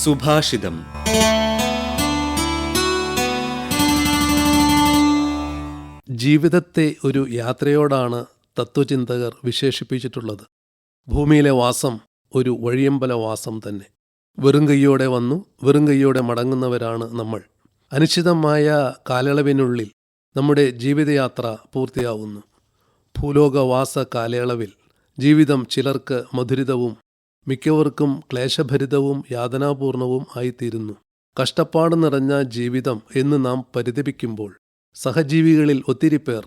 സുഭാഷിതം. ജീവിതത്തെ ഒരു യാത്രയോടാണ് തത്വചിന്തകർ വിശേഷിപ്പിച്ചിട്ടുള്ളത്. ഭൂമിയിലെ വാസം ഒരു വഴിയമ്പല വാസം തന്നെ. വെറും കൈയോടെ വന്നു വെറും കൈയോടെ മടങ്ങുന്നവരാണ് നമ്മൾ. അനിശ്ചിതമായ കാലയളവിനുള്ളിൽ നമ്മുടെ ജീവിതയാത്ര പൂർത്തിയാവുന്നു. ഭൂലോകവാസ കാലയളവിൽ ജീവിതം ചിലർക്ക് മധുരിതവും മിക്കവർക്കും ക്ലേശഭരിതവും യാതനാപൂർണവും ആയിത്തീരുന്നു. കഷ്ടപ്പാട് നിറഞ്ഞ ജീവിതം എന്ന് നാം പരിതപിക്കുമ്പോൾ സഹജീവികളിൽ ഒത്തിരി പേർ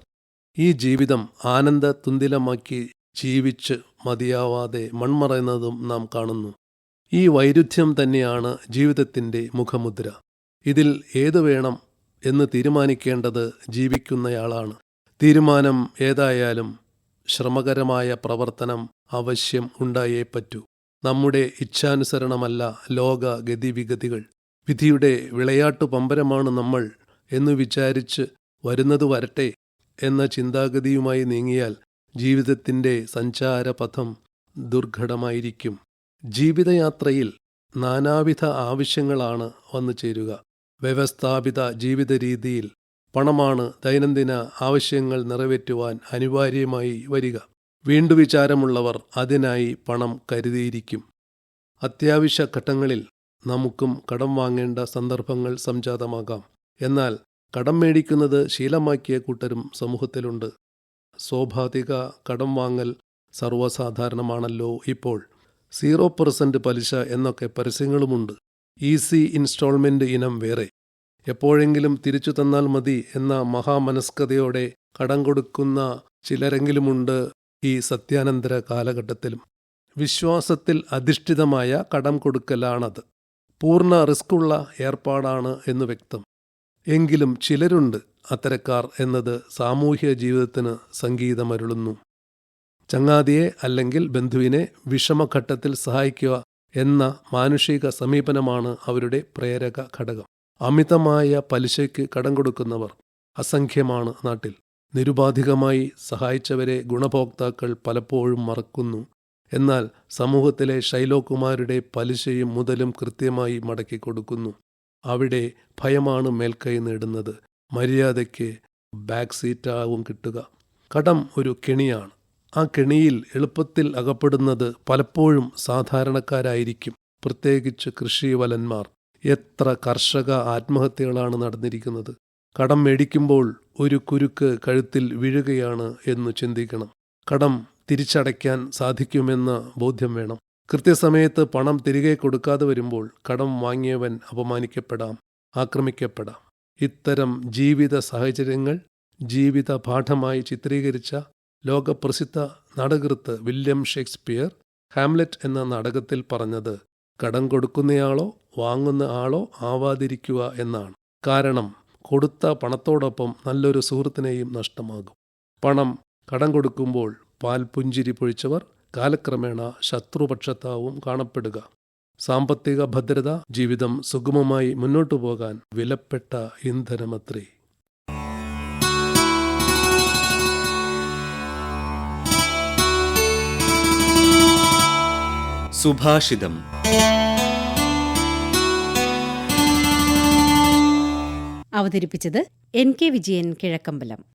ഈ ജീവിതം ആനന്ദ തുന്തിലമാക്കി ജീവിച്ച് മതിയാവാതെ മൺമറയുന്നതും നാം കാണുന്നു. ഈ വൈരുദ്ധ്യം തന്നെയാണ് ജീവിതത്തിൻ്റെ മുഖമുദ്ര. ഇതിൽ ഏതു വേണം എന്ന് തീരുമാനിക്കേണ്ടത് ജീവിക്കുന്നയാളാണ്. തീരുമാനം ഏതായാലും ശ്രമകരമായ പ്രവർത്തനം അവശ്യം ഉണ്ടായേ പറ്റൂ. നമ്മുടെ ഇച്ഛാനുസരണമല്ല ലോക ഗതിവിഗതികൾ. വിധിയുടെ വിളയാട്ടു പമ്പരമാണ് നമ്മൾ എന്നു വിചാരിച്ച് വരുന്നത് വരട്ടെ എന്ന ചിന്താഗതിയുമായി നീങ്ങിയാൽ ജീവിതത്തിൻ്റെ സഞ്ചാരപഥം ദുർഘടമായിരിക്കും. ജീവിതയാത്രയിൽ നാനാവിധ ആവശ്യങ്ങളാണ് വന്നു ചേരുക. വ്യവസ്ഥാപിത ജീവിത രീതിയിൽ പണമാണ് ദൈനംദിന ആവശ്യങ്ങൾ നിറവേറ്റുവാൻ അനിവാര്യമായി വരിക. വീണ്ടുവിചാരമുള്ളവർ അതിനായി പണം കരുതിയിരിക്കും. അത്യാവശ്യ ഘട്ടങ്ങളിൽ നമുക്കും കടം വാങ്ങേണ്ട സന്ദർഭങ്ങൾ സംജാതമാകാം. എന്നാൽ കടം മേടിക്കുന്നത് ശീലമാക്കിയ കൂട്ടരും സമൂഹത്തിലുണ്ട്. സ്വാഭാവിക കടം വാങ്ങൽ സർവ്വസാധാരണമാണല്ലോ ഇപ്പോൾ. 0% പലിശ എന്നൊക്കെ പരസ്യങ്ങളുമുണ്ട്. ഈസി ഇൻസ്റ്റാൾമെൻ്റ് ഇനം വേറെ. എപ്പോഴെങ്കിലും തിരിച്ചു തന്നാൽ മതി എന്ന മഹാമനസ്കതയോടെ കടം കൊടുക്കുന്ന ചിലരെങ്കിലുമുണ്ട് ഈ സത്യാനന്തര കാലഘട്ടത്തിലും. വിശ്വാസത്തിൽ അധിഷ്ഠിതമായ കടം കൊടുക്കലാണത്. പൂർണ്ണ റിസ്ക്കുള്ള ഏർപ്പാടാണ് എന്ന് വ്യക്തം. എങ്കിലും ചിലരുണ്ട് അത്തരക്കാർ എന്നത് സാമൂഹ്യ ജീവിതത്തിന് സംഗീതമരുളുന്നു. ചങ്ങാതിയെ അല്ലെങ്കിൽ ബന്ധുവിനെ വിഷമഘട്ടത്തിൽ സഹായിക്കുക എന്ന മാനുഷിക സമീപനമാണ് അവരുടെ പ്രേരക ഘടകം. അമിതമായ പലിശയ്ക്ക് കടം കൊടുക്കുന്നവർ അസംഖ്യമാണ് നാട്ടിൽ. നിരുപാധികമായി സഹായിച്ചവരെ ഗുണഭോക്താക്കൾ പലപ്പോഴും മറക്കുന്നു. എന്നാൽ സമൂഹത്തിലെ ഷൈലോക്കുമാരുടെ പലിശയും മുതലും കൃത്യമായി മടക്കിക്കൊടുക്കുന്നു. അവിടെ ഭയമാണ് മേൽക്കൈ നേടുന്നത്. മര്യാദയ്ക്ക് ബാക്ക് സീറ്റാവും കിട്ടുക. കടം ഒരു കെണിയാണ്. ആ കെണിയിൽ എളുപ്പത്തിൽ അകപ്പെടുന്നത് പലപ്പോഴും സാധാരണക്കാരായിരിക്കും. പ്രത്യേകിച്ച് കൃഷിവലന്മാർ. എത്ര കർഷക ആത്മഹത്യകളാണ് നടന്നിരിക്കുന്നത്. കടം മേടിക്കുമ്പോൾ ഒരു കുരുക്ക് കഴുത്തിൽ വീഴുകയാണ് എന്ന് ചിന്തിക്കണം. കടം തിരിച്ചടയ്ക്കാൻ സാധിക്കുമെന്ന ബോധ്യം വേണം. കൃത്യസമയത്ത് പണം തിരികെ കൊടുക്കാതെ വരുമ്പോൾ കടം വാങ്ങിയവൻ അപമാനിക്കപ്പെടാം, ആക്രമിക്കപ്പെടാം. ഇത്തരം ജീവിത സാഹചര്യങ്ങൾ ജീവിത പാഠമായി ചിത്രീകരിച്ച ലോകപ്രസിദ്ധ നാടകൃത്ത് വില്യം ഷേക്സ്പിയർ ഹാംലെറ്റ് എന്ന നാടകത്തിൽ പറഞ്ഞത് കടം കൊടുക്കുന്നയാളോ വാങ്ങുന്ന ആളോ ആവാതിരിക്കുക എന്നാണ്. കാരണം കൊടുത്ത പണത്തോടൊപ്പം നല്ലൊരു സുഹൃത്തിനെയും നഷ്ടമാകും. പണം കടം കൊടുക്കുമ്പോൾ പാൽപുഞ്ചിരി പൊഴിച്ചവർ കാലക്രമേണ ശത്രുപക്ഷത്താവും കാണപ്പെടുക. സാമ്പത്തിക ഭദ്രത ജീവിതം സുഗമമായി മുന്നോട്ടു പോകാൻ വിലപ്പെട്ട ഇന്ധനമത്രേ. സുഭാഷിതം. അവതരിപ്പിച്ചത് NK വിജയൻ കിഴക്കമ്പലം.